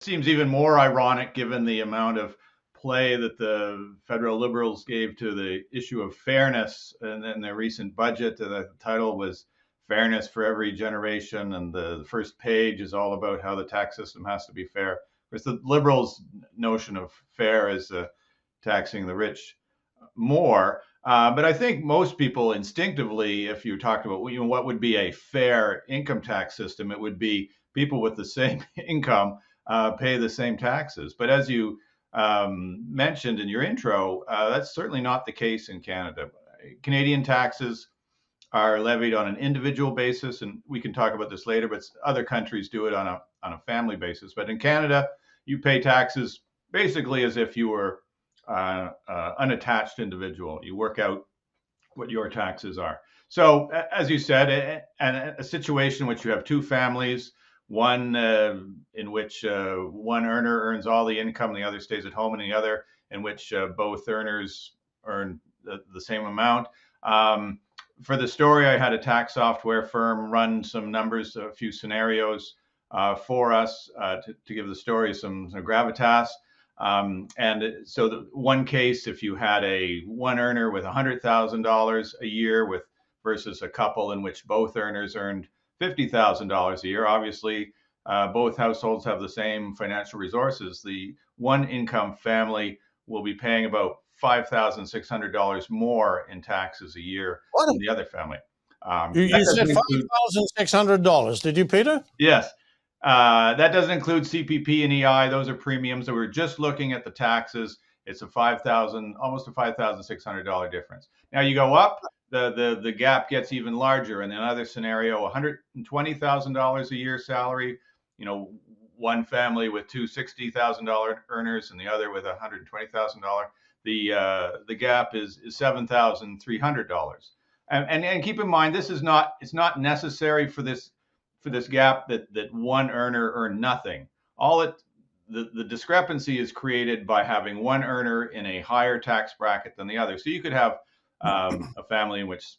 seems even more ironic given the amount of play that the federal Liberals gave to the issue of fairness in their recent budget. The title was Fairness for Every Generation, and the first page is all about how the tax system has to be fair. Whereas the Liberals' notion of fair is taxing the rich more. But I think most people instinctively, if you talked about what would be a fair income tax system, it would be people with the same income pay the same taxes. But as you mentioned in your intro, that's certainly not the case in Canada. Canadian taxes are levied on an individual basis, and we can talk about this later, but other countries do it on a family basis. But in Canada, you pay taxes basically as if you were unattached individual. You work out what your taxes are. So, as you said, a situation in which you have two families, one in which one earner earns all the income, the other stays at home, and the other in which both earners earn the same amount. For the story, I had a tax software firm run some numbers, a few scenarios for us to give the story some gravitas. And so the one case, if you had one earner with $100,000 a year versus a couple in which both earners earned $50,000 a year, obviously both households have the same financial resources. The one income family will be paying about $5,600 more in taxes a year than the other family. You said $5,600, did you, Peter? Yes. That doesn't include CPP and EI. Those are premiums. So we're just looking at the taxes. It's almost a $5,600 difference. Now you go up, the gap gets even larger. In another scenario, $120,000 a year salary, one family with two $60,000 earners and the other with $120,000. The gap is $7,300. And keep in mind, it's not necessary for this gap that one earner earned nothing. The discrepancy is created by having one earner in a higher tax bracket than the other. So you could have a family in which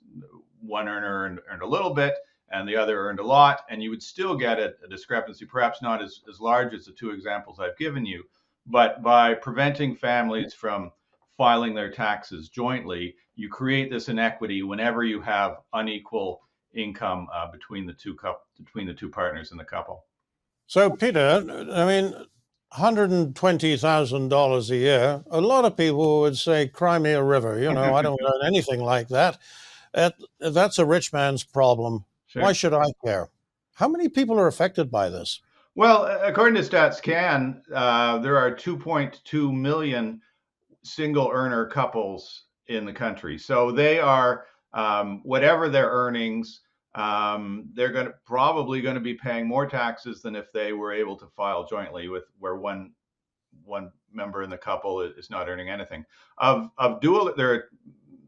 one earner earned a little bit and the other earned a lot, and you would still get a discrepancy, perhaps not as large as the two examples I've given you, but by preventing families from filing their taxes jointly, you create this inequity whenever you have unequal income between the two partners in the couple. So, Peter, I mean, $120,000 a year, a lot of people would say, cry me a river. I don't earn anything like that. That's a rich man's problem. Sure. Why should I care? How many people are affected by this? Well, according to StatsCan, there are 2.2 million single earner couples in the country. So they are, whatever their earnings, they're probably going to be paying more taxes than if they were able to file jointly where one member in the couple is not earning anything. Of dual, there are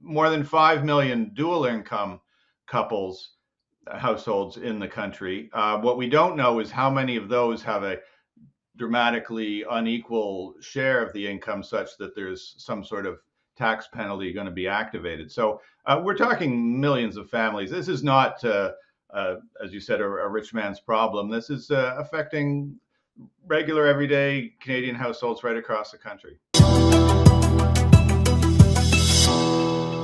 more than 5 million dual income households in the country. What we don't know is how many of those have a dramatically unequal share of the income such that there's some sort of tax penalty going to be activated. So we're talking millions of families. This is not, as you said, a rich man's problem. This is affecting regular, everyday Canadian households right across the country.